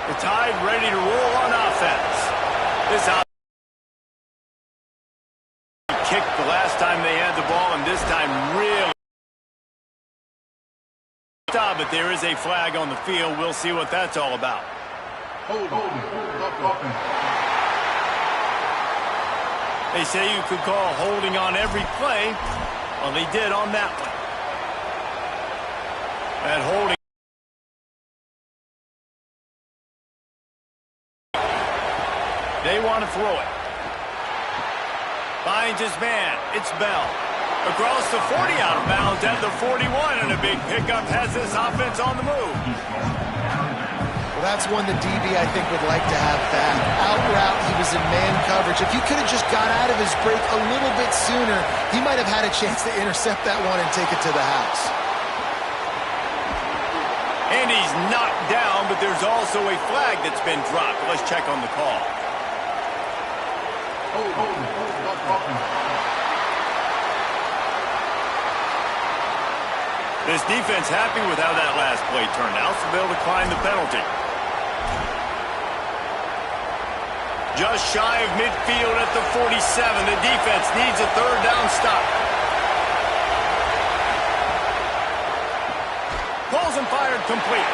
The Tide ready to roll on offense. This kicked the last time they had the ball, and this time really. But there is a flag on the field. We'll see what that's all about. They say you could call holding on every play. Well, they did on that one. That holding. They want to throw it. Finds his man. It's Bell. Across the 40, out of bounds at the 41, and a big pickup has this offense on the move. Well, that's one the DB, I think, would like to have back. Out route, he was in man coverage. If he could have just got out of his break a little bit sooner, he might have had a chance to intercept that one and take it to the house. And he's knocked down, but there's also a flag that's been dropped. Let's check on the call. This defense happy with how that last play turned out, so they'll decline the penalty. Just shy of midfield at the 47. The defense needs a third down stop. Pulls and fired complete.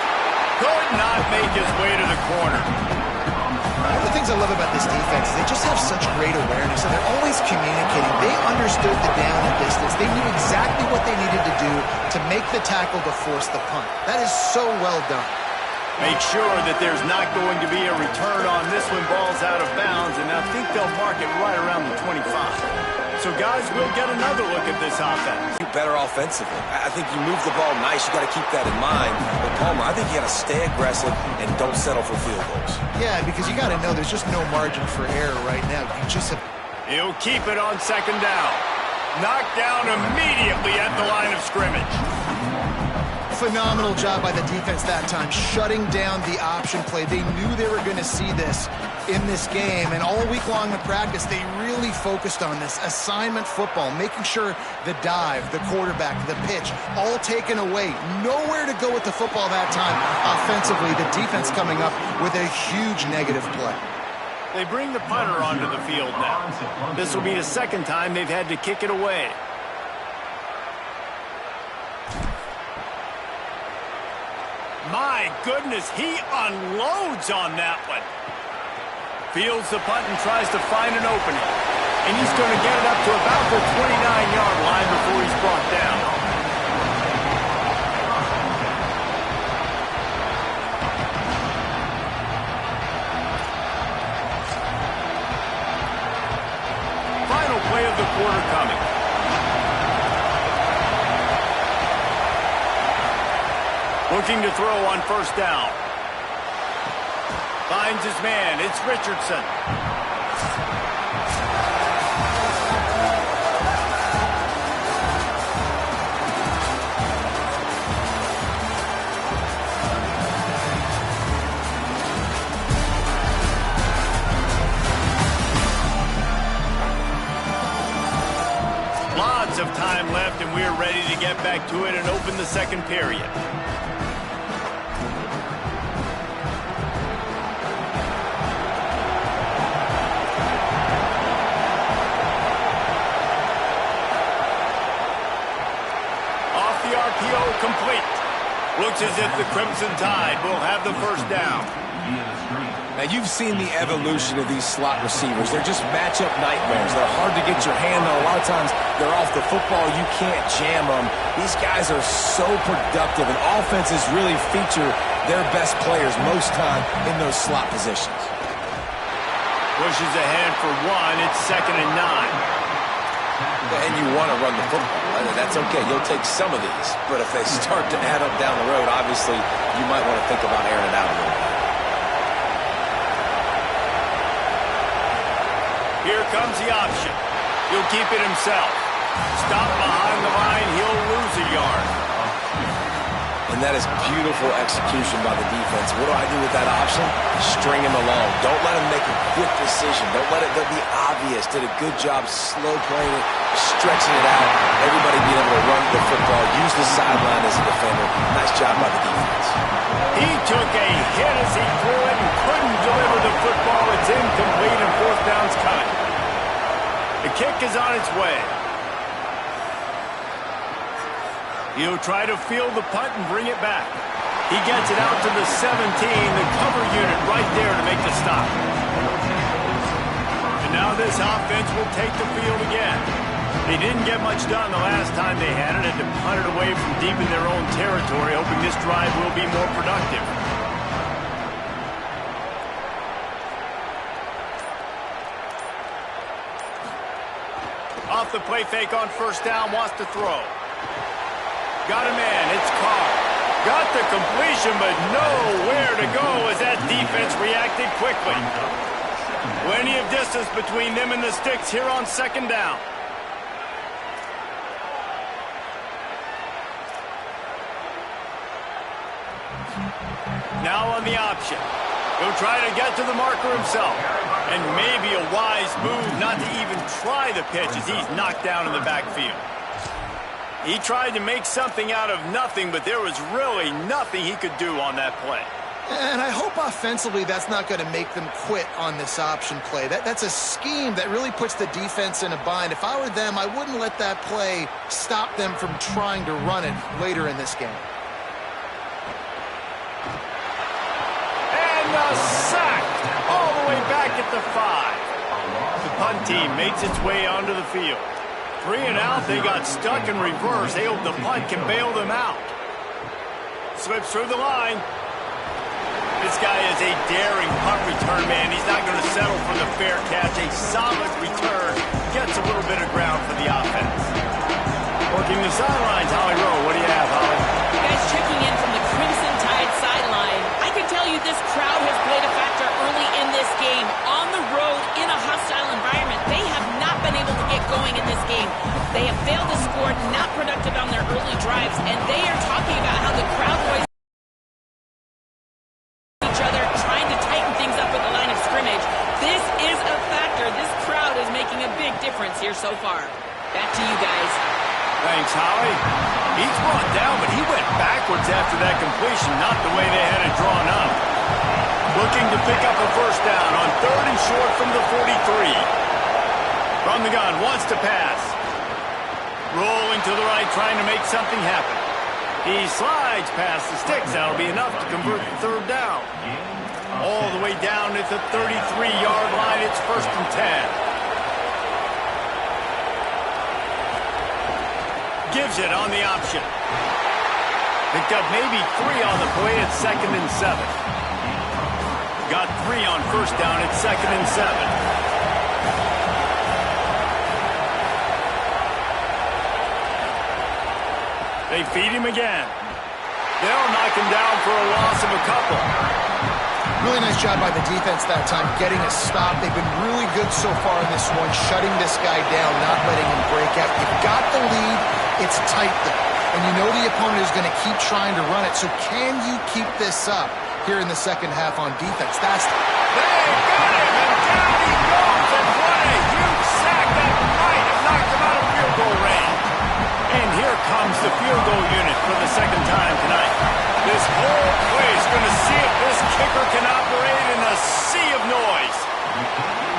Could not make his way to the corner. One of the things I love about this defense is they just have such great awareness, and they're always communicating. They understood the down and distance. They knew exactly what they needed to do to make the tackle to force the punt. That is so well done. Make sure that there's not going to be a return on this when ball's out of bounds, and I think they'll mark it right around the 25. So, guys, we'll get another look at this offense. Better offensively. I think you move the ball nice. You got to keep that in mind. But, Palmer, I think you got to stay aggressive and don't settle for field goals. Yeah, because you got to know there's just no margin for error right now. You just have... He'll keep it on second down. Knocked down immediately at the line of scrimmage. Phenomenal job by the defense that time, shutting down the option play. They knew they were going to see this in this game, and all week long in practice, they really focused on this assignment football, making sure the dive, the quarterback, the pitch, all taken away. Nowhere to go with the football that time offensively. The defense coming up with a huge negative play. They bring the punter onto the field now. This will be the second time they've had to kick it away. My goodness, he unloads on that one. Fields the punt and tries to find an opening. And he's going to get it up to about the 29-yard line before he's brought down. Final play of the quarter coming. Looking to throw on first down. Finds his man. It's Richardson. Lots of time left, and we're ready to get back to it and open the second period. Complete. Looks as if the Crimson Tide will have the first down. Now, you've seen the evolution of these slot receivers. They're just matchup nightmares. They're hard to get your hand on. A lot of times, they're off the football. You can't jam them. These guys are so productive, and offenses really feature their best players most time in those slot positions. Pushes ahead for one. It's 2nd and 9. And you want to run the football. That's okay. You'll take some of these. But if they start to add up down the road, obviously, you might want to think about airing it out a little bit. Here comes the option. He'll keep it himself. Stop behind the line. He'll lose a yard. And that is beautiful execution by the defense. What do I do with that option? String him along. Don't let him make a quick decision. Don't let it be obvious. Did a good job slow playing it, stretching it out. Everybody being able to run the football, use the sideline as a defender. Nice job by the defense. He took a hit as he threw it and on its way. He'll try to field the punt and bring it back. He gets it out to the 17, the cover unit right there to make the stop. And now this offense will take the field again. They didn't get much done the last time they had it, and to punt it away from deep in their own territory, hoping this drive will be more productive. Off the play fake on first down, wants to throw. Got a man, it's Carr. Got the completion, but nowhere to go as that defense reacted quickly. Plenty of distance between them and the sticks here on second down. Now on the option. He'll try to get to the marker himself. And maybe a wise move not to even try the pitch as he's knocked down in the backfield. He tried to make something out of nothing, but there was really nothing he could do on that play. And I hope offensively that's not going to make them quit on this option play. That's a scheme that really puts the defense in a bind. If I were them, I wouldn't let that play stop them from trying to run it later in this game. And a sack all the way back at the 5. The punt team makes its way onto the field. 3 and out, they got stuck in reverse. They hope the punt can bail them out. Slips through the line. This guy is a daring punt return man. He's not going to settle for the fair catch. A solid return. Gets a little bit of ground for the offense. Working the sidelines, Holly Rowe. What do you have, Holly? Guys checking in from the Crimson Tide sideline. I can tell you this crowd has played a factor early in this game. On the road, in a hostile environment, they have not been able to get going in this game. They have failed to score, not productive on their early drives, and they are talking about how the crowd noise each other, trying to tighten things up with the line of scrimmage. This is a factor. This crowd is making a big difference here so far. Back to you guys. Thanks, Holly. He's brought down, but he went backwards after that completion, not the way they had it drawn up. Looking to pick up a first down on 3rd and short from the 43. From the gun, wants to pass. Rolling to the right, trying to make something happen. He slides past the sticks. That'll be enough to convert the 3rd down. All the way down at the 33-yard line, it's 1st and 10. Gives it on the option. Picked up maybe 3 on the play at 2nd and 7. Got 3 on first down at 2nd and 7. They feed him again. They'll knock him down for a loss of a couple. Really nice job by the defense that time, getting a stop. They've been really good so far in this one, shutting this guy down, not letting him break out. You've got the lead. It's tight though. And you know the opponent is going to keep trying to run it. So can you keep this up here in the second half on defense? That's They got him, and down he goes, and what a huge sack that might have knocked him out of field goal range. And here comes the field goal unit for the second time tonight. This whole play is going to see if this kicker can operate in a sea of noise.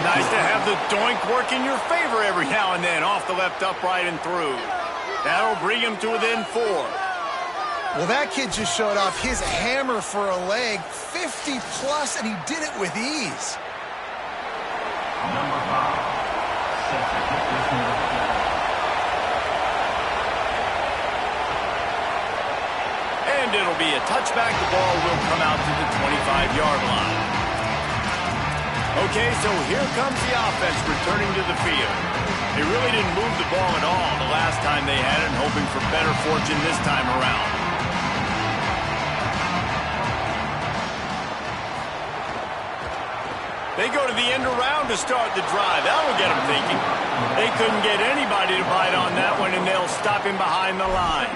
Nice to have the doink work in your favor every now and then, off the left upright and through. That'll bring him to within 4. Well, that kid just showed off his hammer for a leg, 50-plus, and he did it with ease. And it'll be a touchback. The ball will come out to the 25-yard line. Okay, so here comes the offense returning to the field. They really didn't move the ball at all the last time they had it, hoping for better fortune this time around. They go to the end around to start the drive. That'll get them thinking. They couldn't get anybody to bite on that one, and they'll stop him behind the line.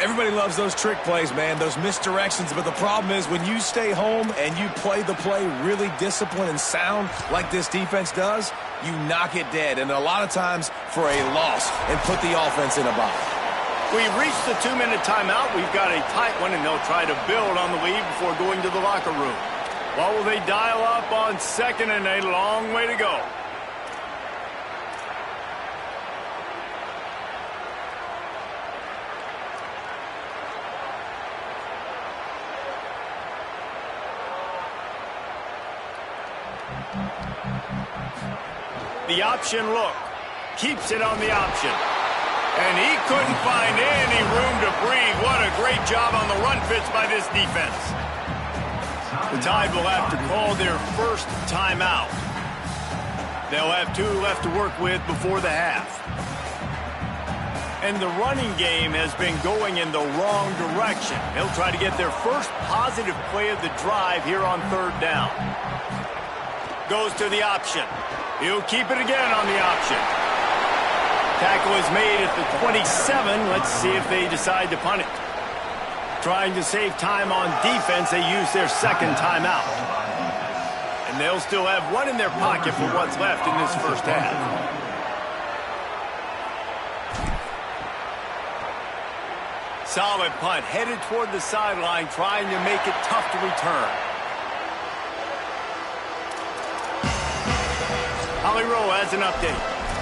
Everybody loves those trick plays, man, those misdirections, but the problem is when you stay home and you play the play really disciplined and sound like this defense does, you knock it dead, and a lot of times for a loss, and put the offense in a bind. We've reached the 2-minute timeout. We've got a tight one, and they'll try to build on the lead before going to the locker room. What will they dial up on second, and a long way to go? The option look. Keeps it on the option. And he couldn't find any room to breathe. What a great job on the run fits by this defense. The Tide will have to call their first timeout. They'll have 2 left to work with before the half. And the running game has been going in the wrong direction. They'll try to get their first positive play of the drive here on 3rd down. Goes to the option. He'll keep it again on the option. Tackle is made at the 27. Let's see if they decide to punt it. Trying to save time on defense, they use their 2nd timeout. And they'll still have 1 in their pocket for what's left in this first half. Solid punt, headed toward the sideline, trying to make it tough to return. Holly Rowe has an update.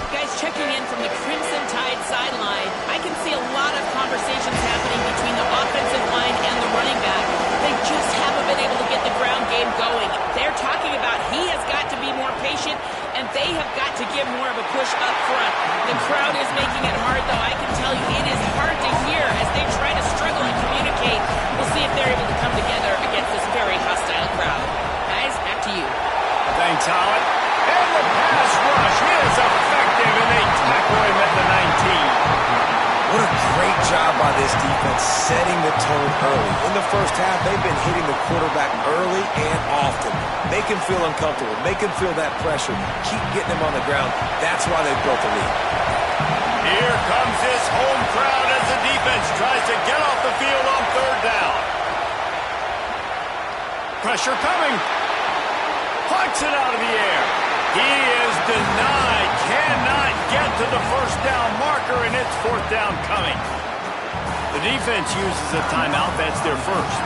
Guys, checking in from the Crimson Tide sideline, I can see a lot of conversations happening between the offensive line and the running back. They just haven't been able to get the ground game going. They're talking about he has got to be more patient, and they have got to give more of a push up front. The crowd is making it hard, though. I can tell you it is hard to hear as they try to struggle and communicate. We'll see if they're able to come together against this very hostile crowd. Guys, back to you. Thanks, Howard. And the pass rush is effective, and they tackle him at the 19. What a great job by this defense setting the tone early. In the first half, they've been hitting the quarterback early and often. Make him feel uncomfortable. Make him feel that pressure. Keep getting him on the ground. That's why they built the lead. Here comes this home crowd as the defense tries to get off the field on 3rd down. Pressure coming. Plucks it out of the air. He is denied. Cannot get to the 1st down marker, and it's 4th down coming. The defense uses a timeout. That's their first.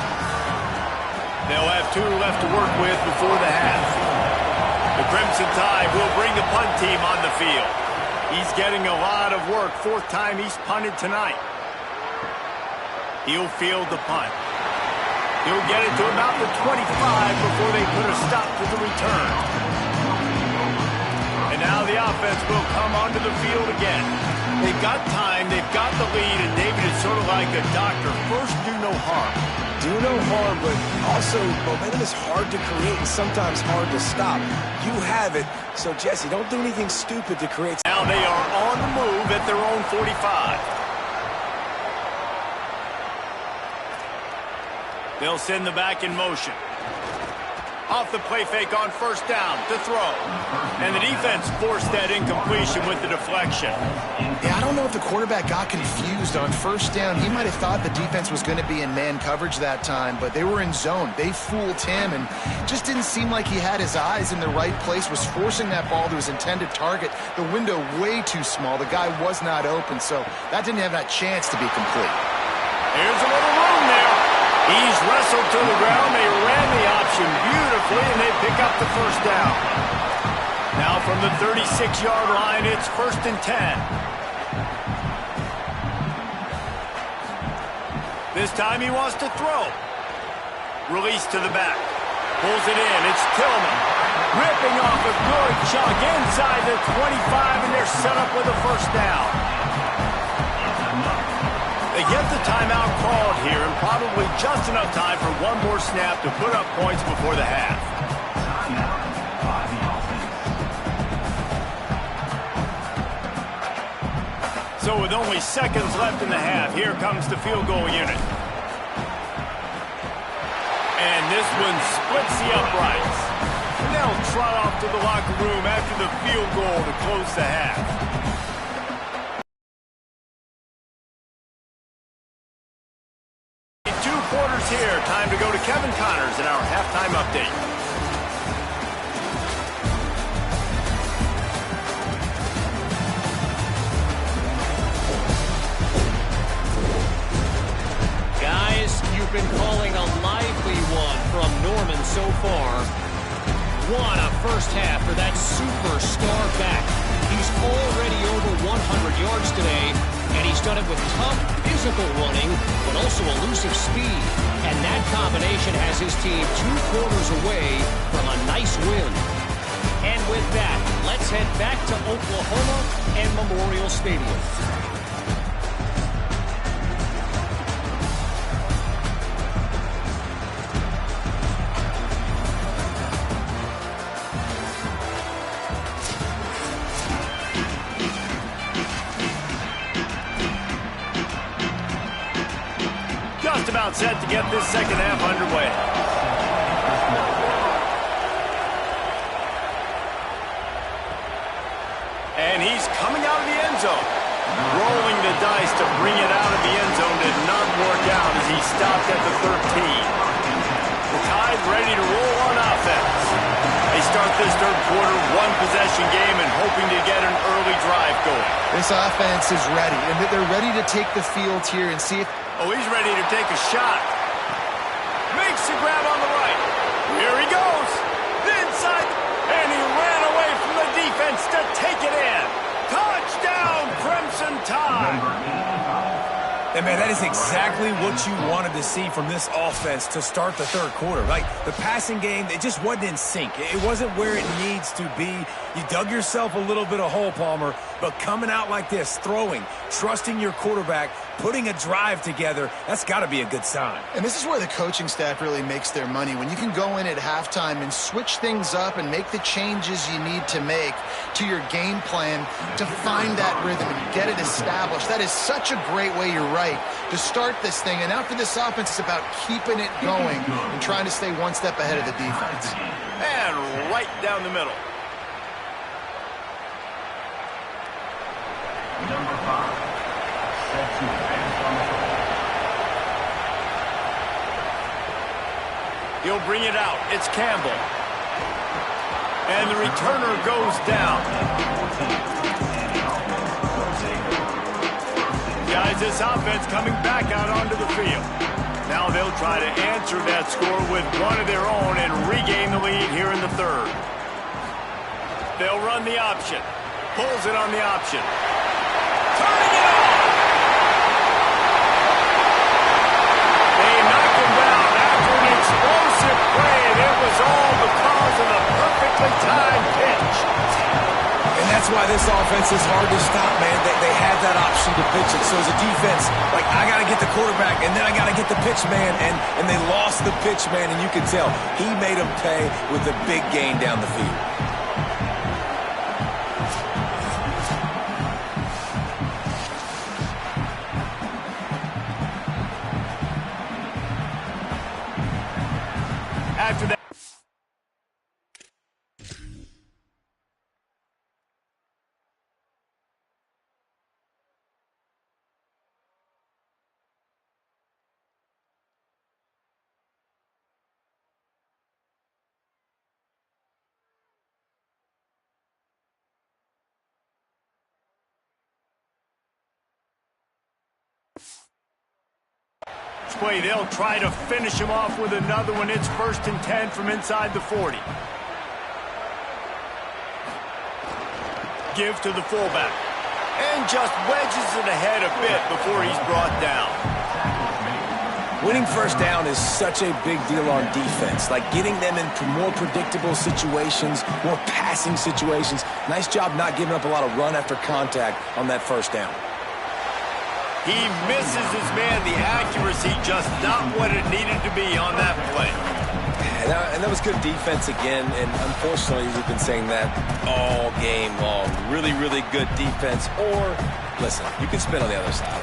They'll have 2 left to work with before the half. The Crimson Tide will bring the punt team on the field. He's getting a lot of work. 4th time he's punted tonight. He'll field the punt. He'll get it to about the 25 before they put a stop to the return. And now the offense will come onto the field again. They've got time, they've got the lead, and David is sort of like a doctor. First, do no harm. Do no harm, but also momentum is hard to create and sometimes hard to stop. You have it, so Jesse, don't do anything stupid to create. Now they are on the move at their own 45. They'll send the back in motion. Off the play fake on 1st down to throw. And the defense forced that incompletion with the deflection. Yeah, I don't know if the quarterback got confused on 1st down. He might have thought the defense was going to be in man coverage that time, but they were in zone. They fooled him and just didn't seem like he had his eyes in the right place, was forcing that ball to his intended target. The window way too small. The guy was not open, so that didn't have that chance to be complete. Here's a little room there. He's wrestled to the ground. They ran the option beautifully, and they pick up the 1st down. Now from the 36-yard line, it's 1st and 10. This time he wants to throw. Release to the back. Pulls it in. It's Tillman. Ripping off a good chunk inside the 25, and they're set up with a 1st down. They get the timeout called here, and probably just enough time for 1 more snap to put up points before the half. So with only seconds left in the half, here comes the field goal unit. And this one splits the uprights. And they'll trot off to the locker room after the field goal to close the half. 2 quarters here. Time to go to Kevin Connors in our halftime update. Guys, you've been calling a lively one from Norman so far. What a first half for that superstar back. He's already over 100 yards today, and he's done it with tough physical running, but also elusive speed. And that combination has his team 2 quarters away from a nice win. And with that, let's head back to Oklahoma and Memorial Stadium. Just about set to get this second half underway. And he's coming out of the end zone. Rolling the dice to bring it out of the end zone did not work out as he stopped at the 13. The Tide ready to roll on offense. They start this third quarter one-possession game and hoping to get an early drive going. This offense is ready, and they're ready to take the field here and see if... Oh, he's ready to take a shot. Makes the grab on the right. Here he goes. Inside. And he ran away from the defense to take it in. Touchdown, Crimson Tide. And, man, that is exactly what you wanted to see from this offense to start the third quarter, right? The passing game, it just wasn't in sync. It wasn't where it needs to be. You dug yourself a little bit of hole, Palmer, but coming out like this, throwing, trusting your quarterback, putting a drive together, that's got to be a good sign. And this is where the coaching staff really makes their money. When you can go in at halftime and switch things up and make the changes you need to make to your game plan to find that rhythm and get it established. That is such a great way, you're right, to start this thing. And now for this offense, it's about keeping it going and trying to stay one step ahead of the defense. And right down the middle. Number 5, set to advance on the football. He'll bring it out. It's Campbell. And the returner goes down. Guys, this offense coming back out onto the field. Now they'll try to answer that score with one of their own and regain the lead here in the third. They'll run the option. Pulls it on the option. Turning it on! They knock him down after an explosive play, and it was all because of the perfectly timed pitch. And that's why this offense is hard to stop, man. They have that option to pitch it. So as a defense, like, I got to get the quarterback, and then I got to get the pitch man, and they lost the pitch man, and you can tell he made them pay with a big gain down the field. After that, play, they'll try to finish him off with another one. It's 1st and 10 from inside the 40. Give to the fullback. And just wedges it ahead a bit before he's brought down. Winning first down is such a big deal on defense, like getting them into more predictable situations, more passing situations. Nice job not giving up a lot of run after contact on that first down. He misses his man. The accuracy just not what it needed to be on that play. And that was good defense again, and unfortunately we've been saying that all game long. Really, really good defense. Or, listen, you can spin on the other side.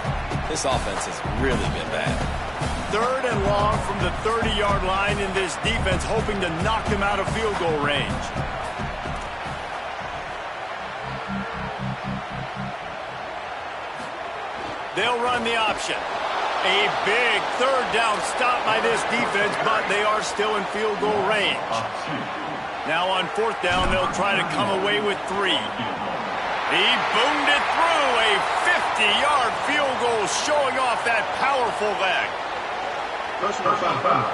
This offense has really been bad. 3rd and long from the 30-yard line, in this defense hoping to knock him out of field goal range. They'll run the option. A big 3rd down stop by this defense, but they are still in field goal range. Now on 4th down, they'll try to come away with 3. He boomed it through. A 50-yard field goal showing off that powerful leg. Personal foul.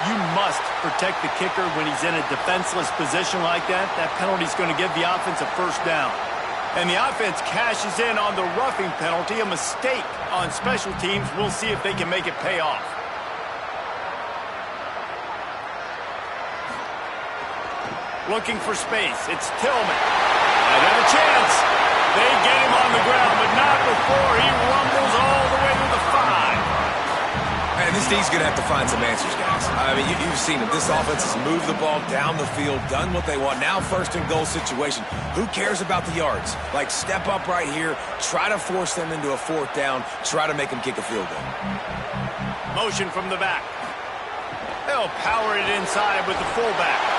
You must protect the kicker when he's in a defenseless position like that. That penalty is going to give the offense a 1st down. And the offense cashes in on the roughing penalty, a mistake on special teams. We'll see if they can make it pay off. Looking for space. It's Tillman. Might have a chance. They get him on the ground, but not before he rumbles all the way to the 5. And this D's going to have to find some answers, guys. I mean, you've seen it. This offense has moved the ball down the field, done what they want. Now first and goal situation. Who cares about the yards? Like, step up right here, try to force them into a 4th down, try to make them kick a field goal. Motion from the back. They'll power it inside with the fullback.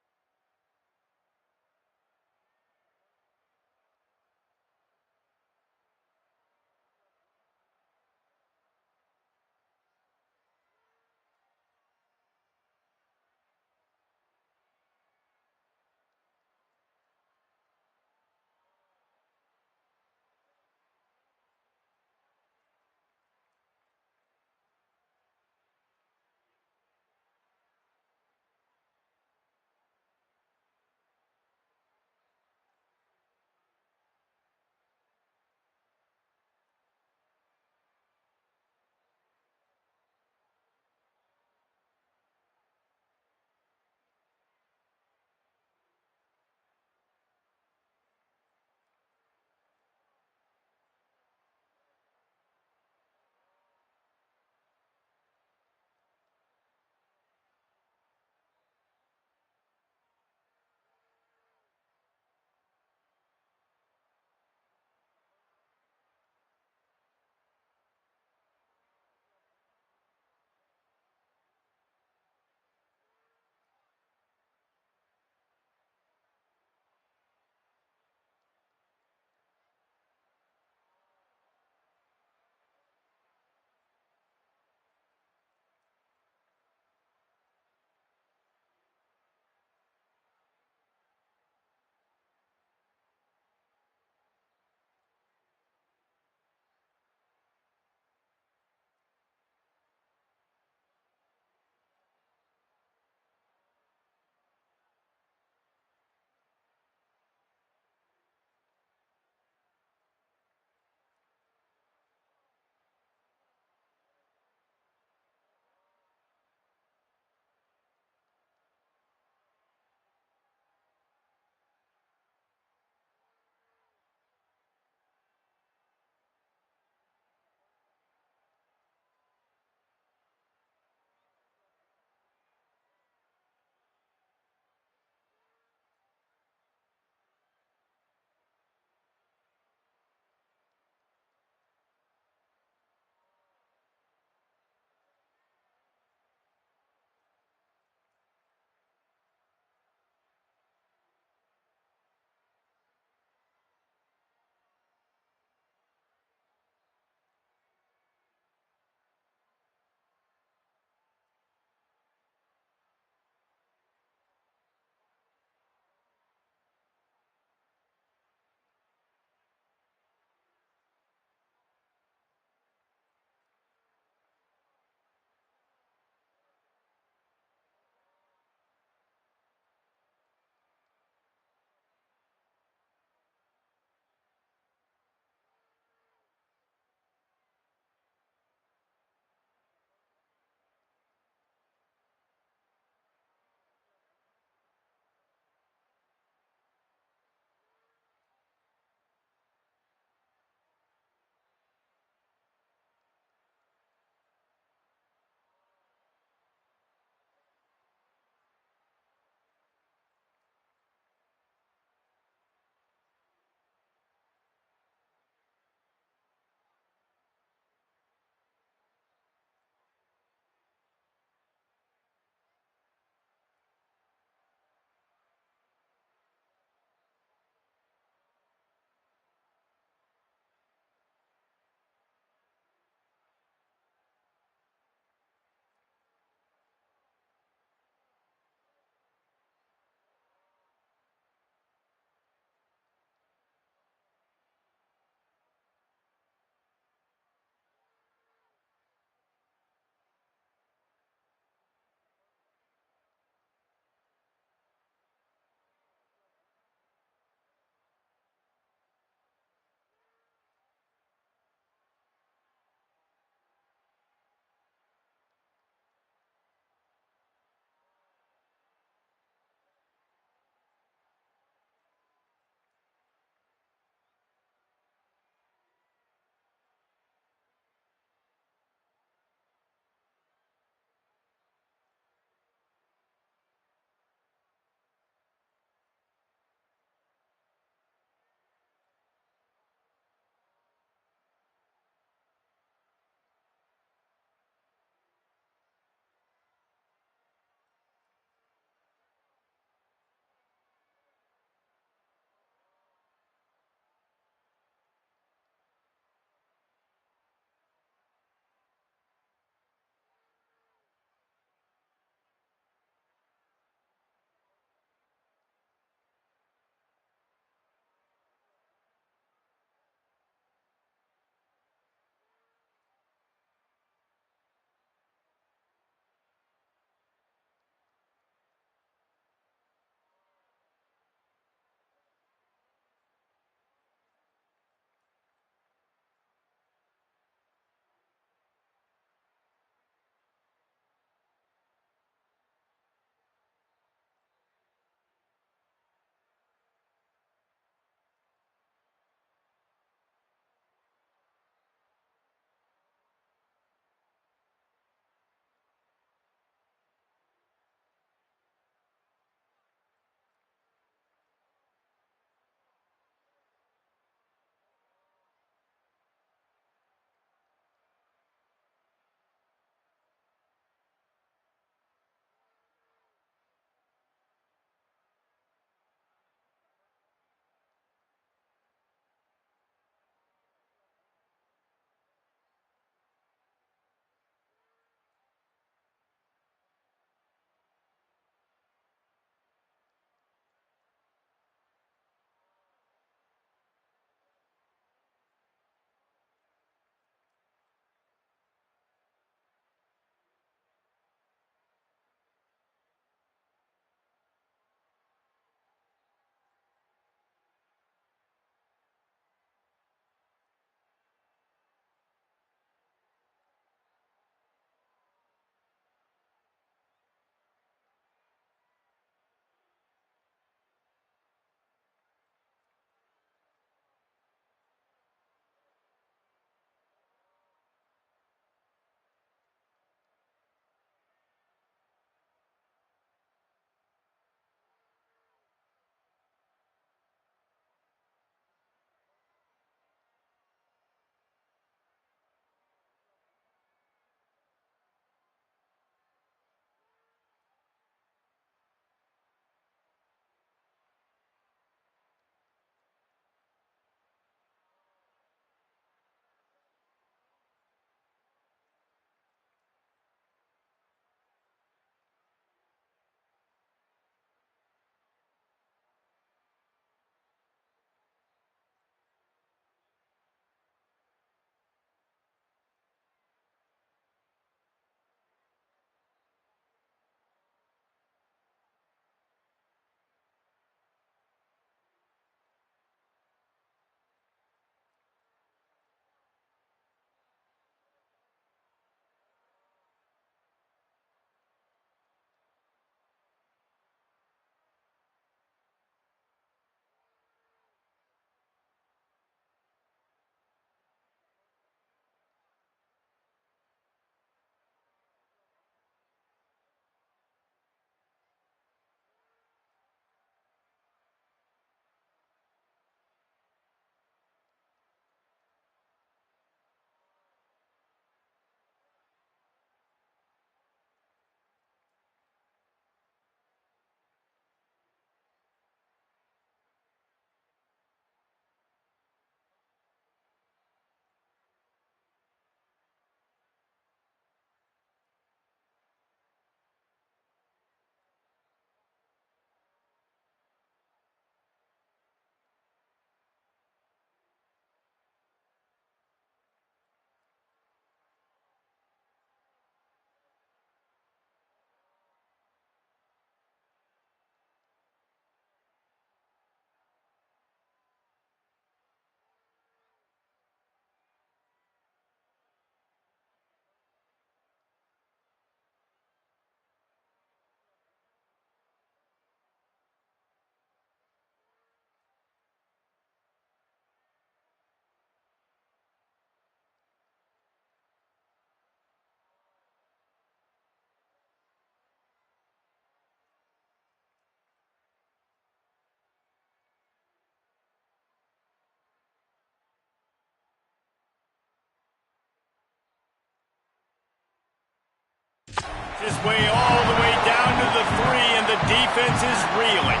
his way all the way down to the 3, and the defense is reeling.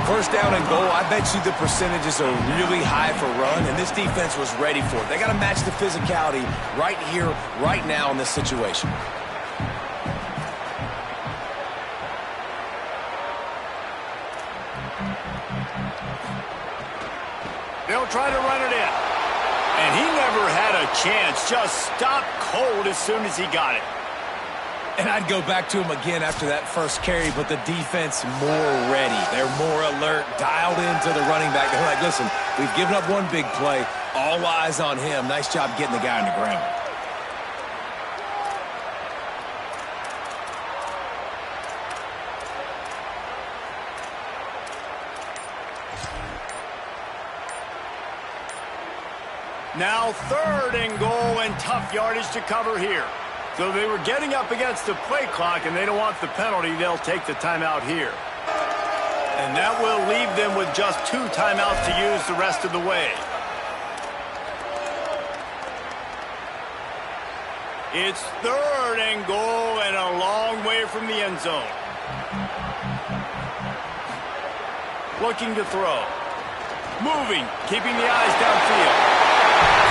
First down and goal, I bet you the percentages are really high for run, and this defense was ready for it. They got to match the physicality right here, right now in this situation. They'll try to run it in. And he never had a chance. Just stopped cold as soon as he got it. And I'd go back to him again after that first carry, but the defense more ready. They're more alert, dialed into the running back. They're like, listen, we've given up one big play. All eyes on him. Nice job getting the guy on the ground. Now 3rd and goal, and tough yardage to cover here. So they were getting up against the play clock, and they don't want the penalty. They'll take the timeout here. And that will leave them with just 2 timeouts to use the rest of the way. It's 3rd and goal, and a long way from the end zone. Looking to throw. Moving, keeping the eyes downfield.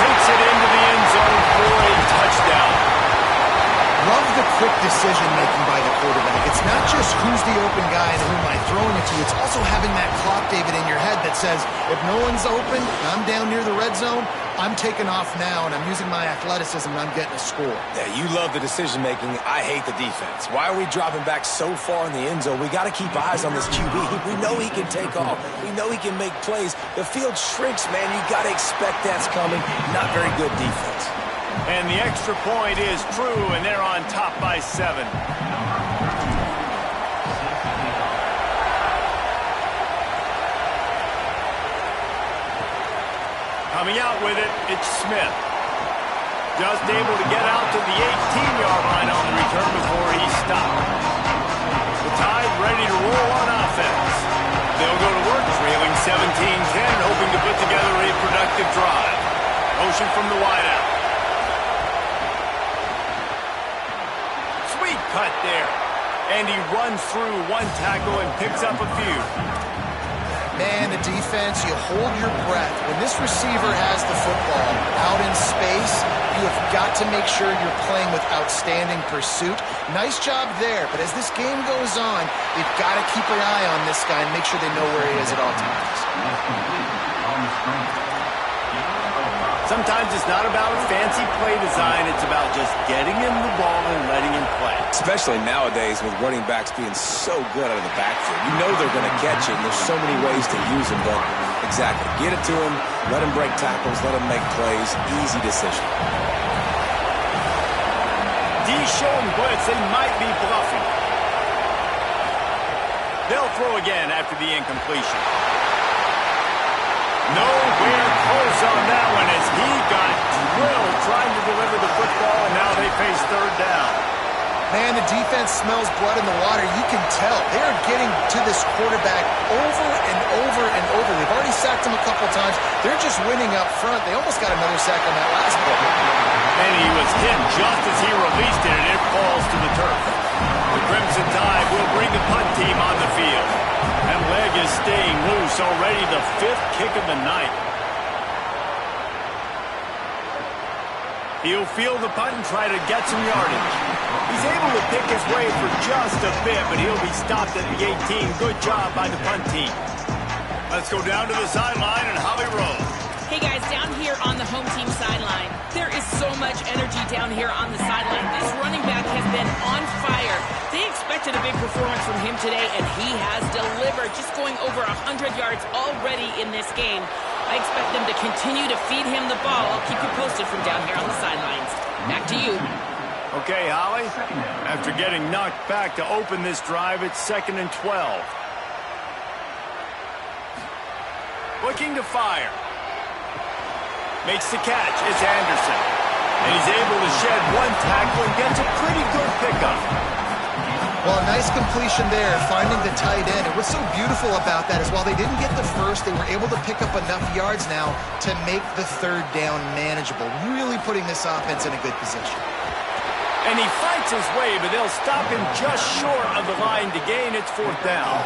Takes it into the end zone for a touchdown. Love the quick decision-making by the quarterback. It's not just who's the open guy and who am I throwing it to. It's also having that clock, David, in your head that says, if no one's open, I'm down near the red zone, I'm taking off now, and I'm using my athleticism, and I'm getting a score. Yeah, you love the decision-making. I hate the defense. Why are we dropping back so far in the end zone? We got to keep eyes on this QB. We know he can take off. We know he can make plays. The field shrinks, man. You got to expect that's coming. Not very good defense. And the extra point is true, and they're on top by 7. Coming out with it, it's Smith. Just able to get out to the 18-yard line on the return before he's stopped. The Tide ready to roll on offense. They'll go to work, trailing 17-10, hoping to put together a productive drive. Motion from the wideout. Sweet cut there. And he runs through 1 tackle and picks up a few. Man, the defense, you hold your breath. When this receiver has the football out in space, you have got to make sure you're playing with outstanding pursuit. Nice job there, but as this game goes on, they've got to keep an eye on this guy and make sure they know where he is at all times. Sometimes it's not about fancy play design, it's about just getting him the ball and letting him play. Especially nowadays with running backs being so good out of the backfield. You know they're going to catch it, and there's so many ways to use them, but exactly. Get it to him, let him break tackles, let him make plays. Easy decision. D showing blitz, they might be bluffing. They'll throw again after the incompletion. Nowhere close on that one as he got drilled trying to deliver the football, and now they face 3rd down. Man, the defense smells blood in the water. You can tell. They are getting to this quarterback over and over and over. They've already sacked him a couple times. They're just winning up front. They almost got another sack on that last play. And he was hit just as he released it, and it falls to the turf. The Crimson Tide will bring the punt team on the field. That leg is staying loose, already the 5th kick of the night. He'll field the punt and try to get some yardage. He's able to pick his way for just a bit, but he'll be stopped at the 18. Good job by the punt team. Let's go down to the sideline and Holly Rowe. Hey guys, down here on the home team sideline, there is so much energy down here on the sideline. This running back has been on fire. They expected a big performance from him today, and he has delivered, just going over 100 yards already in this game. I expect them to continue to feed him the ball. I'll keep you posted from down here on the sidelines. Back to you. Okay, Holly. After getting knocked back to open this drive, it's 2nd and 12. Looking to fire. Makes the catch. It's Anderson. And he's able to shed 1 tackle and gets a pretty good pickup. Well, a nice completion there, finding the tight end. And what's so beautiful about that is while they didn't get the first, they were able to pick up enough yards now to make the 3rd down manageable, really putting this offense in a good position. And he fights his way, but they'll stop him just short of the line to gain its 4th down.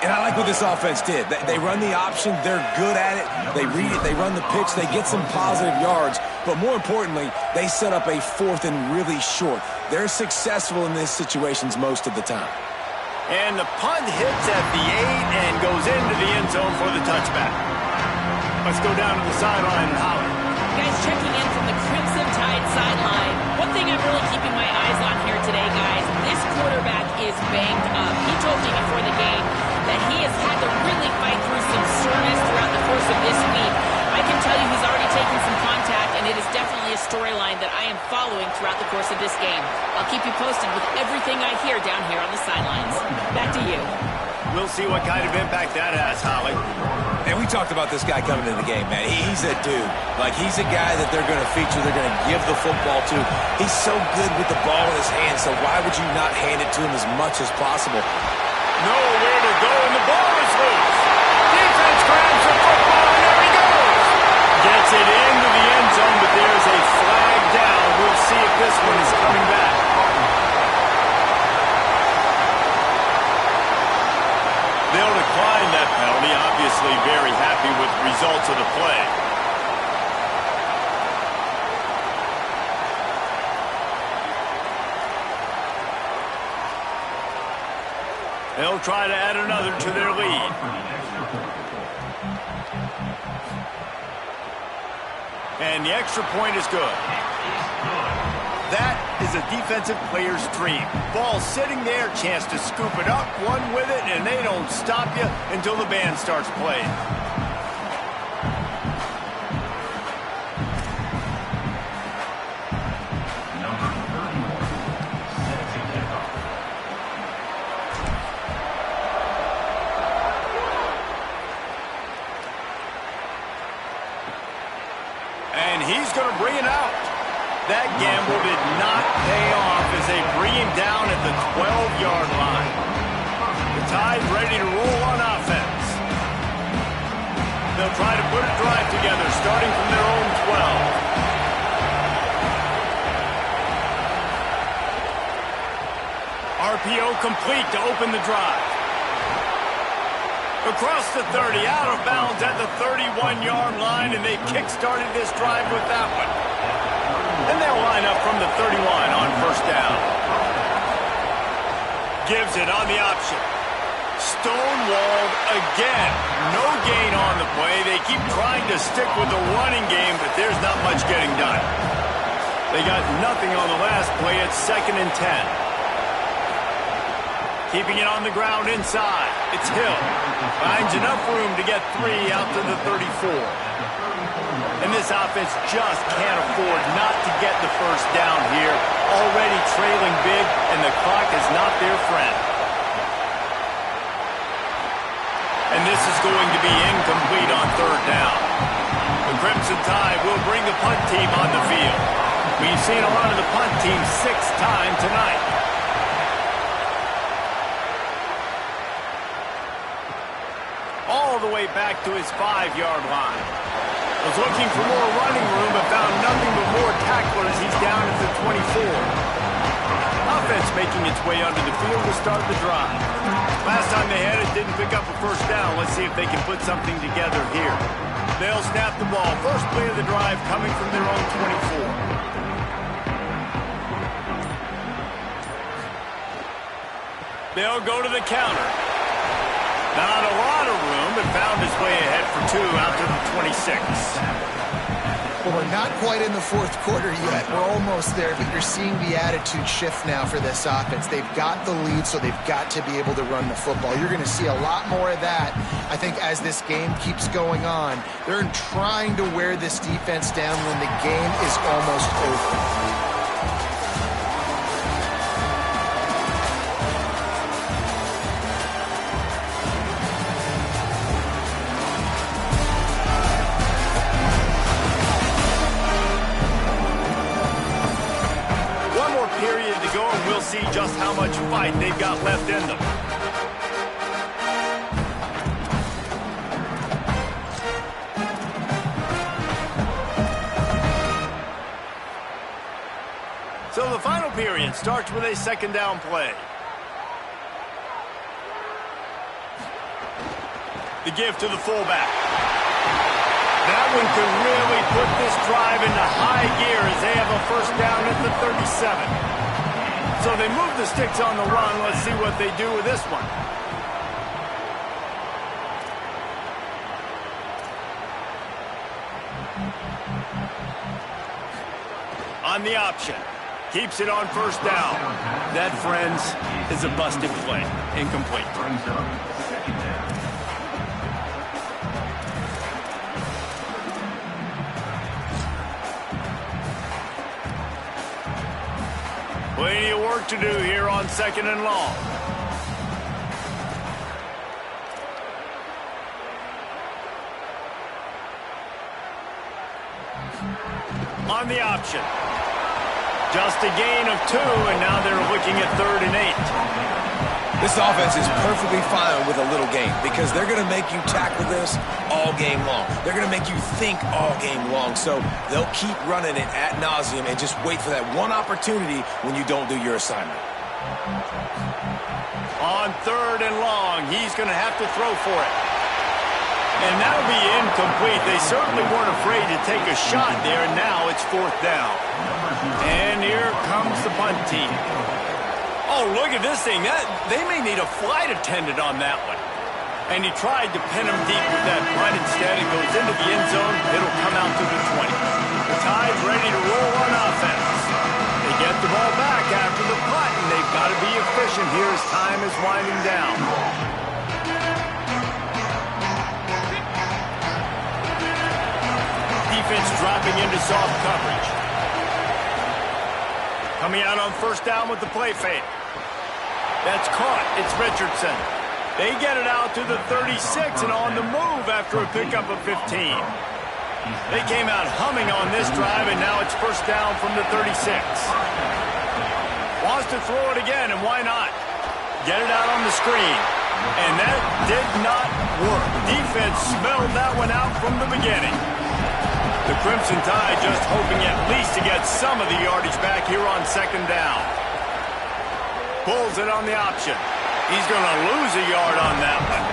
And I like what this offense did. They run the option. They're good at it. They read it. They run the pitch. They get some positive yards. But more importantly, they set up a 4th and really short. They're successful in these situations most of the time. And the punt hits at the 8 and goes into the end zone for the touchback. Let's go down to the sideline and Holly. Guys, checking in from the Crimson Tide sideline. One thing I'm really keeping my eyes on here today, guys, this quarterback is banged up. He told me before the game that he has had to really fight through some soreness throughout the course of this week. I can tell you he's already taken some contact, and it is definitely a storyline that I am following throughout the course of this game. I'll keep you posted with everything I hear down here on the sidelines. Back to you. We'll see what kind of impact that has, Holly. And we talked about this guy coming into the game, man. He's a dude. Like, he's a guy that they're going to feature, they're going to give the football to. He's so good with the ball in his hands, so why would you not hand it to him as much as possible? Nowhere to go, and the ball is loose. Defense grabs the football, and there he goes. Gets it into the end zone, but there's a flag down. We'll see if this one is coming back. They'll decline that penalty, obviously very happy with the results of the play. They'll try to add another to their lead. And the extra point is good. That is a defensive player's dream. Ball sitting there, chance to scoop it up, one with it, and they don't stop you until the band starts playing. And he's going to bring it out. That gamble did not pay off as they bring him down at the 12-yard line. The Tide ready to roll on offense. They'll try to put a drive together, starting from their own 12. RPO complete to open the drive. Across the 30, out of bounds at the 31-yard line, and they kick-started this drive with that one. And they'll line up from the 31 on 1st down. Gives it on the option. Stonewalled again. No gain on the play. They keep trying to stick with the running game, but there's not much getting done. They got nothing on the last play. It's 2nd and 10. Keeping it on the ground inside. It's Hill. Finds enough room to get 3 out to the 34. And this offense just can't afford not to get the 1st down here. Already trailing big, and the clock is not their friend. And this is going to be incomplete on 3rd down. The Crimson Tide will bring the punt team on the field. We've seen a lot of the punt team 6 times tonight. All the way back to his 5-yard line. Was looking for more running room, but found nothing but more tacklers. He's down at the 24. Offense making its way onto the field to start the drive. Last time they had it, didn't pick up a 1st down. Let's see if they can put something together here. They'll snap the ball. First play of the drive coming from their own 24. They'll go to the counter. Not a lot of room, but found his way ahead for 2 out to the 26. Well, we're not quite in the 4th quarter yet. We're almost there, but you're seeing the attitude shift now for this offense. They've got the lead, so they've got to be able to run the football. You're going to see a lot more of that, I think, as this game keeps going on. They're trying to wear this defense down when the game is almost over. Period to go, and we'll see just how much fight they've got left in them. So the It starts with a second down play. The give to the fullback. That one could really put this drive into high gear as they have a first down at the 37. So they move the sticks on the run. Let's see what they do with this one. On the option. Keeps it on first down. That, friends, is a busted play. Incomplete. Brings up second down. Plenty of work to do here on second and long. On the option. Just a gain of 2, and now they're looking at 3rd and 8. This offense is perfectly fine with a little gain because they're going to make you tackle this all game long. They're going to make you think all game long. So they'll keep running it ad nauseum and just wait for that one opportunity when you don't do your assignment. On 3rd and long, he's going to have to throw for it. And that'll be incomplete. They certainly weren't afraid to take a shot there, and now it's 4th down. And here comes the punt team. Oh, look at this thing. They may need a flight attendant on that one. And he tried to pin him deep with that punt. Instead, it goes into the end zone. It'll come out to the 20. The Tide's ready to roll on offense. They get the ball back after the punt, and they've got to be efficient here as time is winding down. Defense dropping into soft coverage. Coming out on first down with the play fake. That's caught. It's Richardson. They get it out to the 36 and on the move after a pickup of 15. They came out humming on this drive, and now it's first down from the 36. Wants to throw it again, and why not? Get it out on the screen. And that did not work. Defense smelled that one out from the beginning. The Crimson Tide just hoping at least to get some of the yardage back here on second down. Pulls it on the option. He's going to lose a yard on that one.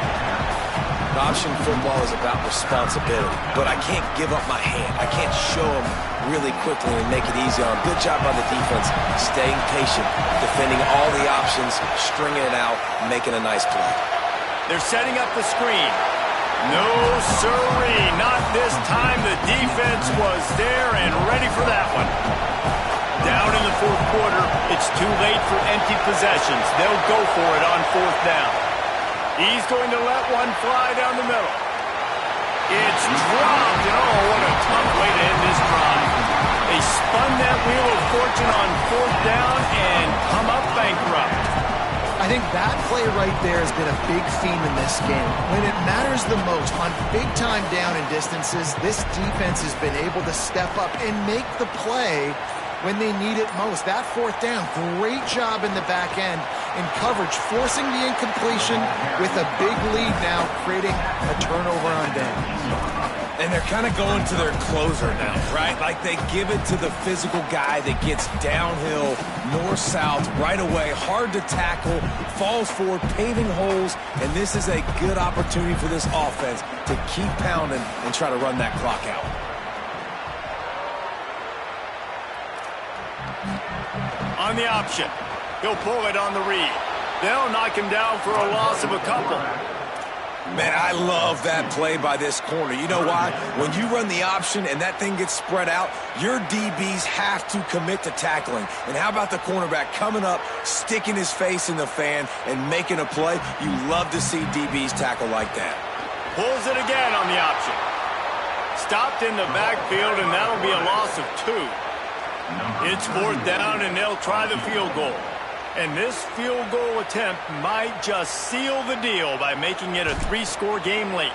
Option football is about responsibility, but I can't give up my hand. I can't show them really quickly and make it easy on them. Good job by the defense, staying patient, defending all the options, stringing it out, making a nice play. They're setting up the screen. No, sirree, not this time. The defense was there and ready for that one. Down in the 4th quarter, it's too late for empty possessions. They'll go for it on 4th down. He's going to let one fly down the middle. It's dropped, and oh, what a tough way to end this drive. They spun that wheel of fortune on 4th down and come up bankrupt. I think that play right there has been a big theme in this game. When it matters the most, on big-time down and distances, this defense has been able to step up and make the play when they need it most. That 4th down, great job in the back end in coverage, forcing the incompletion with a big lead now, creating a turnover on down. And they're kind of going to their closer now, right? Like they give it to the physical guy that gets downhill, north-south, right away, hard to tackle, falls forward, paving holes, and this is a good opportunity for this offense to keep pounding and try to run that clock out. On the option. He'll pull it on the read. They'll knock him down for a loss of a couple. Man, I love that play by this corner. You know why? When you run the option and that thing gets spread out, your DBs have to commit to tackling. And how about the cornerback coming up, sticking his face in the fan, and making a play? You love to see DBs tackle like that. Pulls it again on the option. Stopped in the backfield, and that'll be a loss of 2. It's 4th down, and they'll try the field goal. And this field goal attempt might just seal the deal by making it a 3-score game late.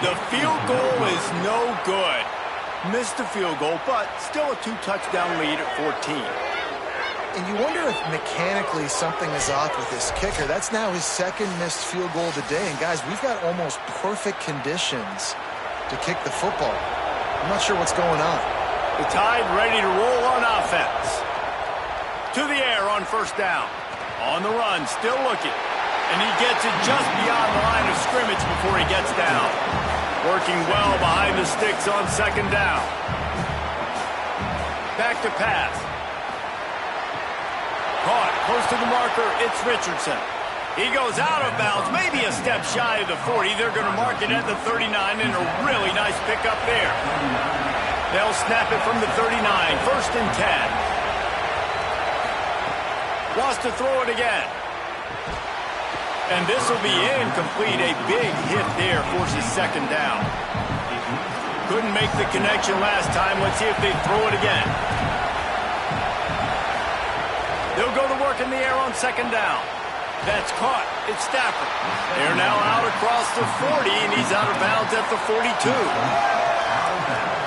The field goal is no good. Missed the field goal, but still a 2-touchdown lead at 14. And you wonder if mechanically something is off with this kicker. That's now his 2nd missed field goal today. And guys, we've got almost perfect conditions to kick the football. I'm not sure what's going on. The Tide ready to roll on offense. To the air on first down. On the run, still looking. And he gets it just beyond the line of scrimmage before he gets down. Working well behind the sticks on second down. Back to pass. Caught close to the marker. It's Richardson. He goes out of bounds, maybe a step shy of the 40. They're going to mark it at the 39, and a really nice pickup there. They'll snap it from the 39, first and 10. Wants to throw it again. And this will be incomplete. A big hit there forces second down. Couldn't make the connection last time. Let's see if they throw it again. They'll go to work in the air on second down. That's caught. It's Stafford. They're now out across the 40, and he's out of bounds at the 42.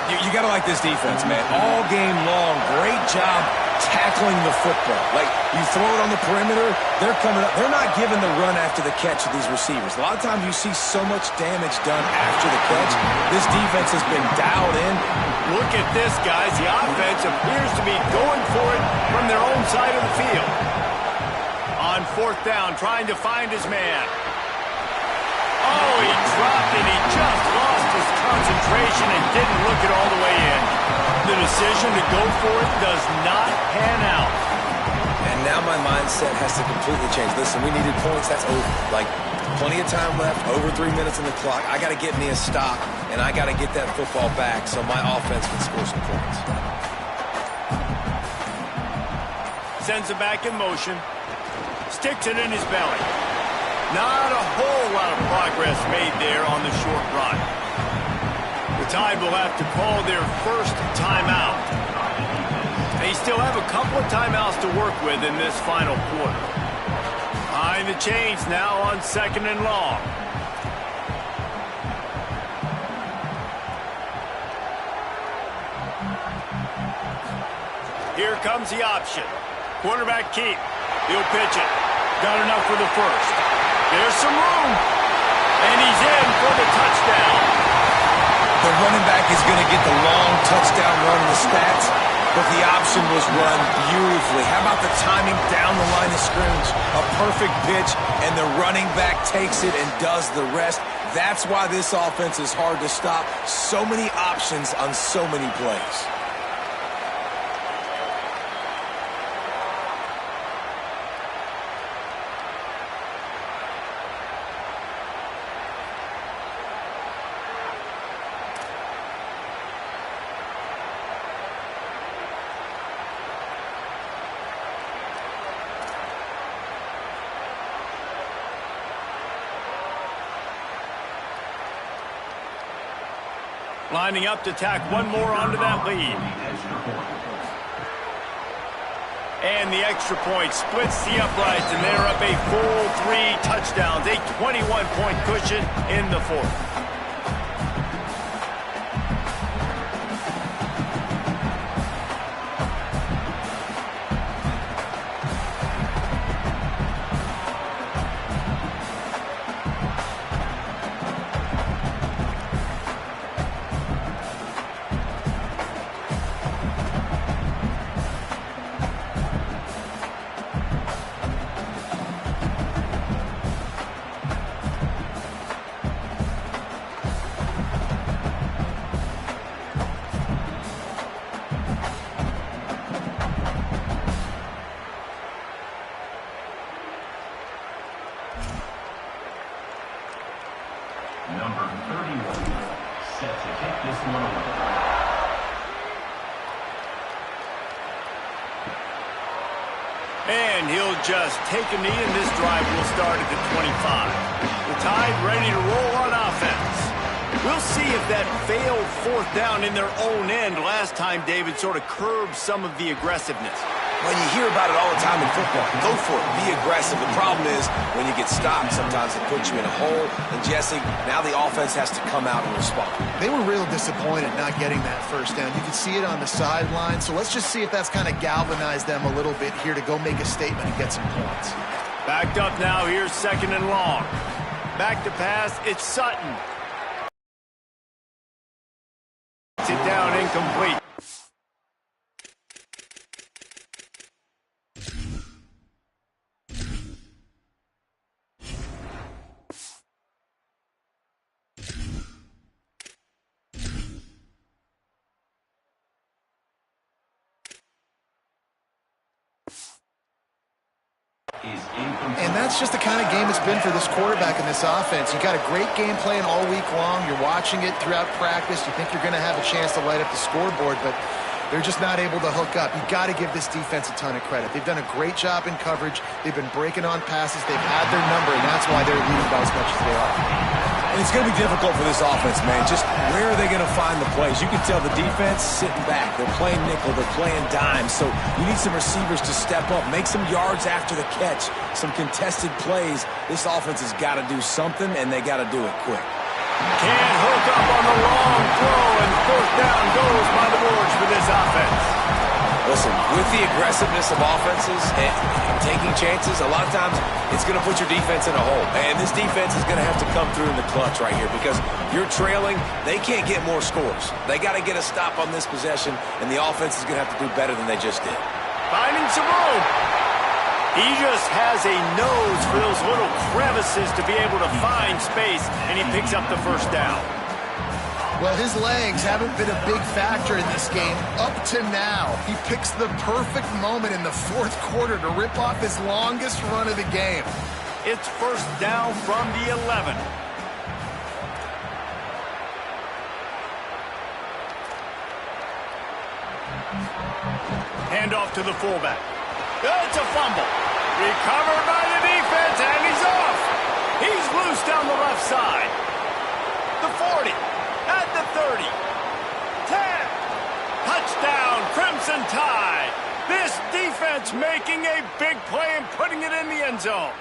You got to like this defense, man. All game long, great job tackling the football. Like, you throw it on the perimeter, they're coming up. They're not giving the run after the catch to these receivers. A lot of times you see so much damage done after the catch. This defense has been dialed in. Look at this, guys. The offense appears to be going for it from their own side of the field. On fourth down, trying to find his man. Oh, he dropped it. He just lost his concentration and didn't look it all the way in. The decision to go for it does not pan out. And now my mindset has to completely change. Listen, we needed points. That's over. Like, plenty of time left, over 3 minutes on the clock. I got to get me a stop, and I got to get that football back so my offense can score some points. Sends it back in motion. Sticks it in his belly. Not a whole lot of progress made there on the short run. The Tide will have to call their first timeout. They still have a couple of timeouts to work with in this final quarter. Behind the chains now on second and long. Here comes the option. Quarterback keep. He'll pitch it. Got enough for the first. There's some room. And he's in for the touchdown. The running back is going to get the long touchdown run in the stats, but the option was run beautifully. How about the timing down the line of scrimmage? A perfect pitch, and the running back takes it and does the rest. That's why this offense is hard to stop. So many options on so many plays. Lining up to tack one more onto that lead. And the extra point splits the uprights, and they're up a full 3 touchdowns, a 21-point cushion in the fourth. Number 31, set to kick this one away. And he'll just take a knee, and this drive will start at the 25. The Tide ready to roll on offense. We'll see if that failed fourth down in their own end last time, David, sort of curbed some of the aggressiveness. When you hear about it all the time in football, go for it, be aggressive. The problem is when you get stopped, sometimes it puts you in a hole. And Jesse, now the offense has to come out and respond. They were real disappointed not getting that first down. You could see it on the sideline. So let's just see if that's kind of galvanized them a little bit here to go make a statement and get some points. Backed up now, here's second and long. Back to pass, it's Sutton. Sit down, incomplete. And that's just the kind of game it's been for this quarterback in this offense. You got a great game plan all week long. You're watching it throughout practice. You think you're going to have a chance to light up the scoreboard, but they're just not able to hook up. You got to give this defense a ton of credit. They've done a great job in coverage. They've been breaking on passes. They've had their number, and that's why they're leading by as much as they are. And it's going to be difficult for this offense, man. Just where are they going to find the plays? You can tell the defense sitting back. They're playing nickel. They're playing dime. So you need some receivers to step up, make some yards after the catch, some contested plays. This offense has got to do something, and they got to do it quick. Can't hook up on the long throw, and fourth down goes by the boards for this offense. Listen, with the aggressiveness of offenses and taking chances, a lot of times it's going to put your defense in a hole. And this defense is going to have to come through in the clutch right here because you're trailing. They can't get more scores. They got to get a stop on this possession, and the offense is going to have to do better than they just did. Finding some room. He just has a nose for those little crevices to be able to find space, and he picks up the first down. Well, his legs haven't been a big factor in this game up to now. He picks the perfect moment in the fourth quarter to rip off his longest run of the game. It's first down from the 11. Handoff to the fullback. It's a fumble. Recovered by the defense, and he's off. He's loose down the left side. The 40. At the 30, 10, touchdown, Crimson Tide. This defense making a big play and putting it in the end zone.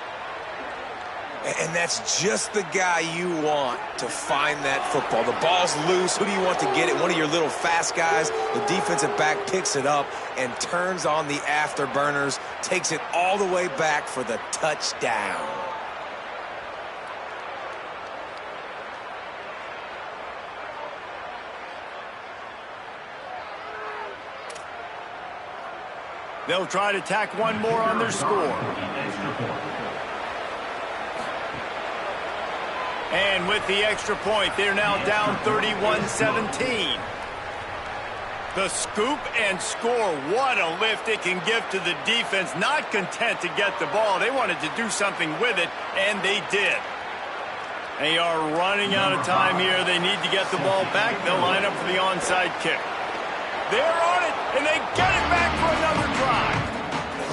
And that's just the guy you want to find that football. The ball's loose. Who do you want to get it? One of your little fast guys. The defensive back picks it up and turns on the afterburners, takes it all the way back for the touchdown. They'll try to tack one more on their score. And with the extra point, they're now down 31-17. The scoop and score. What a lift it can give to the defense. Not content to get the ball. They wanted to do something with it, and they did. They are running out of time here. They need to get the ball back. They'll line up for the onside kick. They're on it, and they get it back for another drive.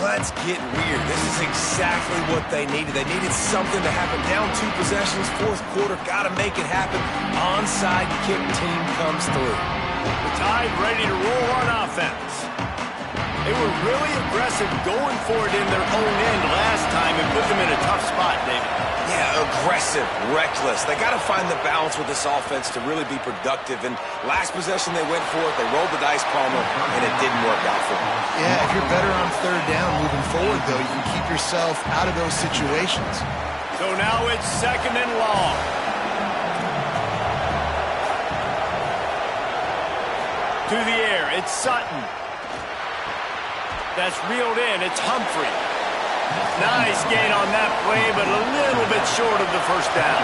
Let's get weird. This is exactly what they needed. They needed something to happen. Down 2 possessions, fourth quarter, got to make it happen. Onside kick team comes through. The Tide ready to roll on offense. They were really aggressive going for it in their own end last time and put them in a tough spot, David. Yeah, aggressive, reckless. They got to find the balance with this offense to really be productive. And last possession they went for it. They rolled the dice, Palmer, and it didn't work out for them. Yeah, if you're better on third down moving forward, though, you can keep yourself out of those situations. So now it's second and long. To the air, it's Sutton. That's reeled in, it's Humphrey. Nice gain on that play, but a little bit short of the first down.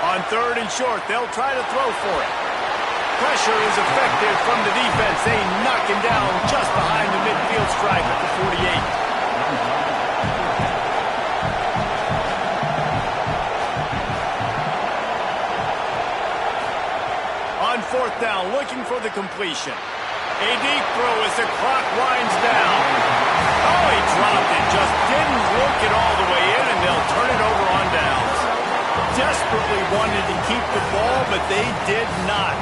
On third and short, they'll try to throw for it. Pressure is effective from the defense. They knock him down just behind the midfield stripe at the 48. On fourth down, looking for the completion. A deep throw as the clock winds down. Oh, he dropped it. Just didn't work it all the way in, and they'll turn it over on downs. Desperately wanted to keep the ball, but they did not.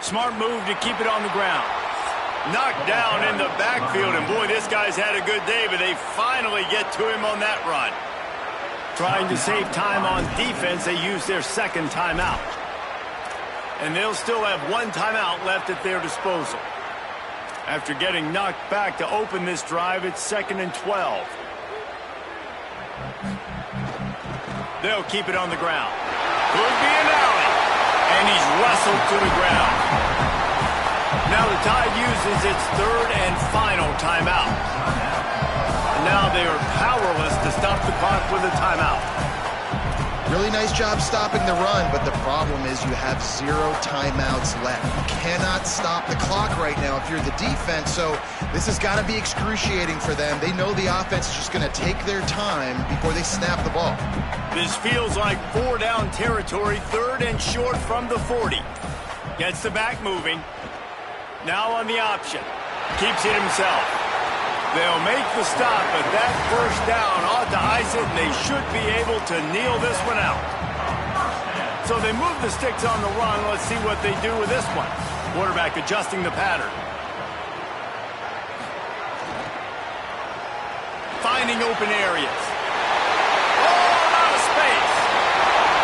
Smart move to keep it on the ground. Knocked down in the backfield, and boy, this guy's had a good day, but they finally get to him on that run. Trying to save time on defense, they use their second timeout. And they'll still have one timeout left at their disposal. After getting knocked back to open this drive, it's 2nd and 12. They'll keep it on the ground. Could be an alley. And he's wrestled to the ground. now the Tide uses its third and final timeout. And now they are powerless to stop the clock with a timeout. Really nice job stopping the run, but the problem is you have 0 timeouts left. You cannot stop the clock right now if you're the defense, so this has got to be excruciating for them. They know the offense is just going to take their time before they snap the ball. This feels like 4-down territory, 3rd and short from the 40. Gets the back moving. Now on the option. Keeps it himself. They'll make the stop, but that first down ought to ice it, and they should be able to kneel this one out. So they move the sticks on the run. Let's see what they do with this one. Quarterback adjusting the pattern. Finding open areas. Oh, out of space.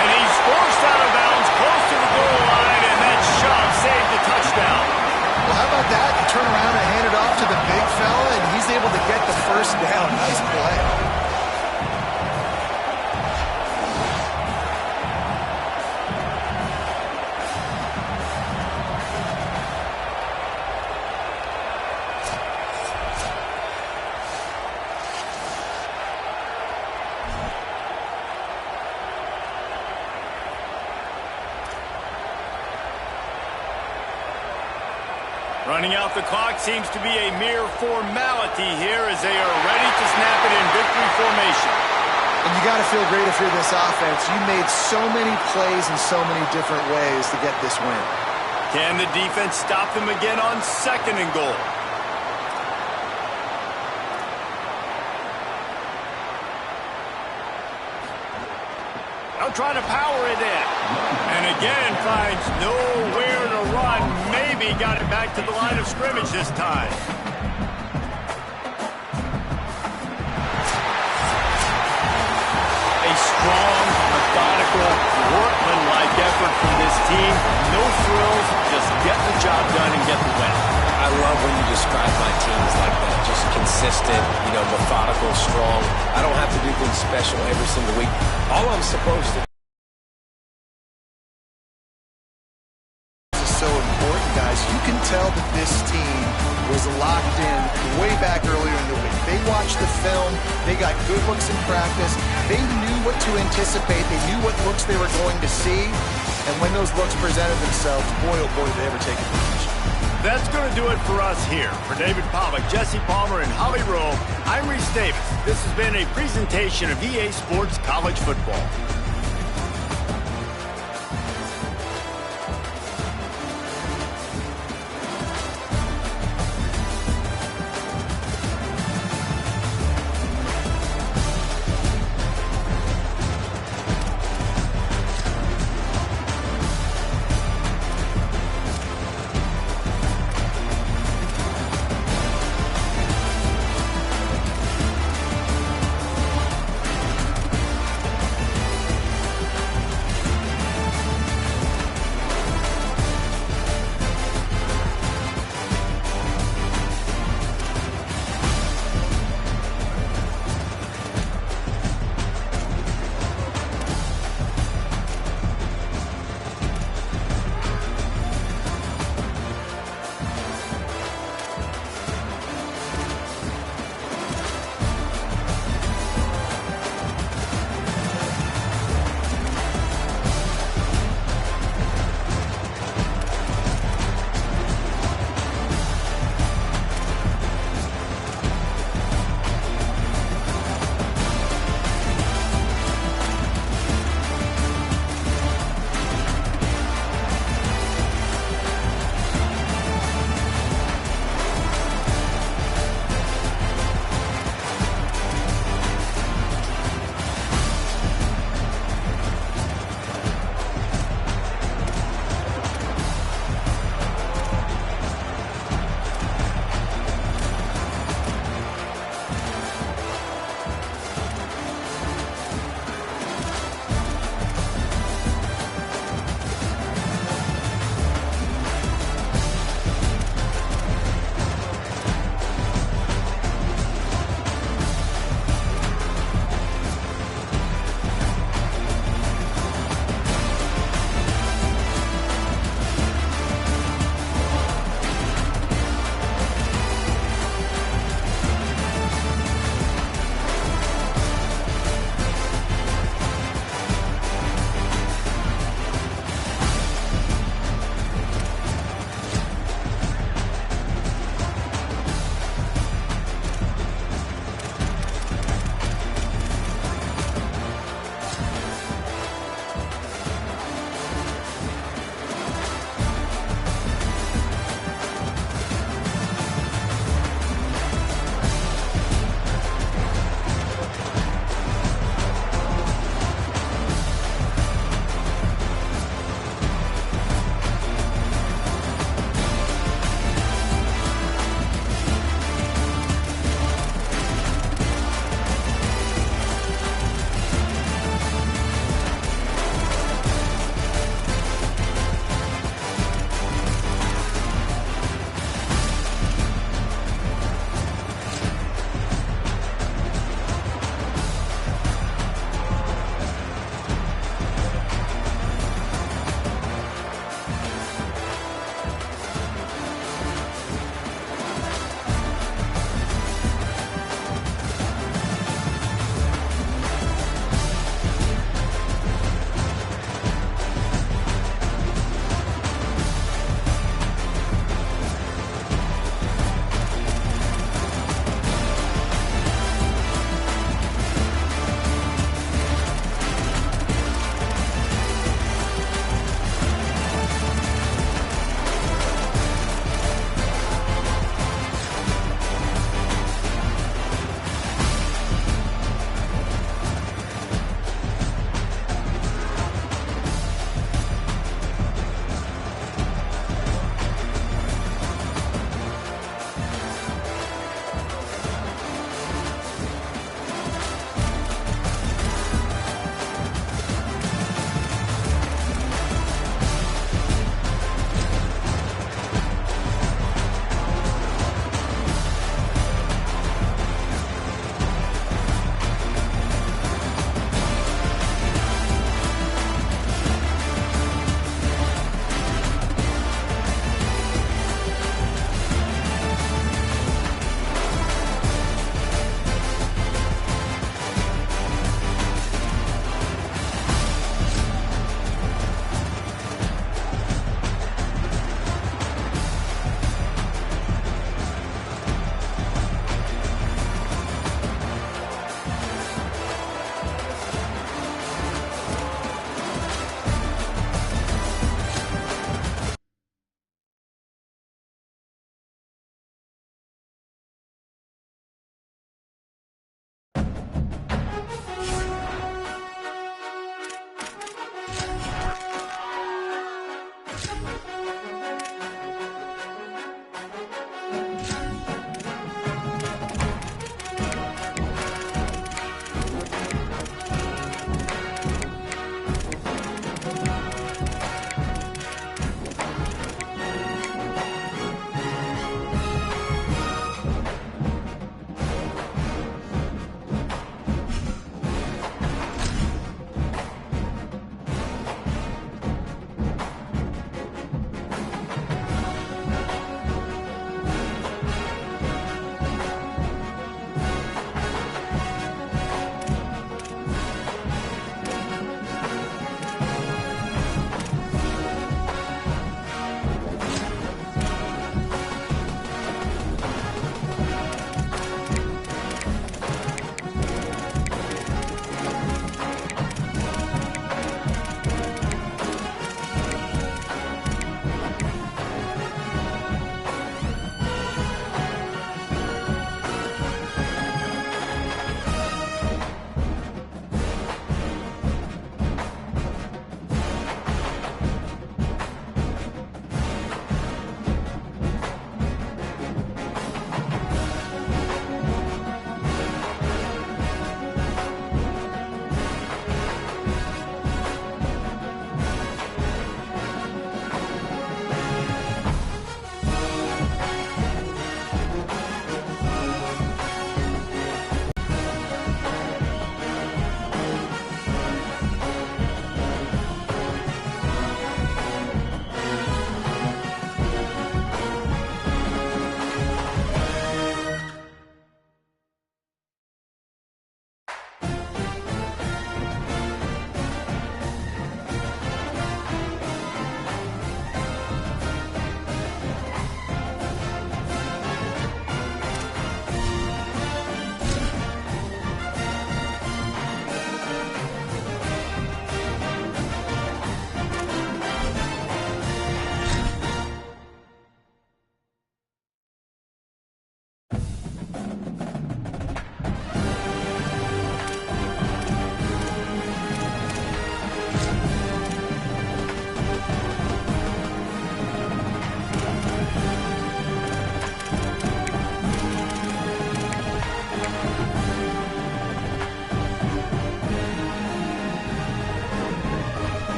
And he's forced out of bounds close to the goal line, and that shove saved the touchdown. Well, how about that? You turn around and hand it off to the big fella, and he's able to get the first down. Nice play. Running out the clock seems to be a mere formality here as they are ready to snap it in victory formation. And you got to feel great if you're this offense. You made so many plays in so many different ways to get this win. Can the defense stop them again on 2nd and goal? They'll try to power it in. And again finds nowhere to run. Maybe got it back to the line of scrimmage this time. A strong, methodical, workman-like effort from this team. No frills, just get the job done and get the win. I love when you describe my teams like that. Just consistent, methodical, strong. I don't have to do things special every single week. All I'm supposed to do is so important, guys. You can tell that this team was locked in way back earlier in the week. They watched the film. They got good looks in practice. They knew what to anticipate. They knew what looks they were going to see. And when those looks presented themselves, boy, oh boy, did they ever take advantage. That's going to do it for us here. For David Pollack, Jesse Palmer, and Holly Rowe, I'm Reese Davis. This has been a presentation of EA Sports College Football.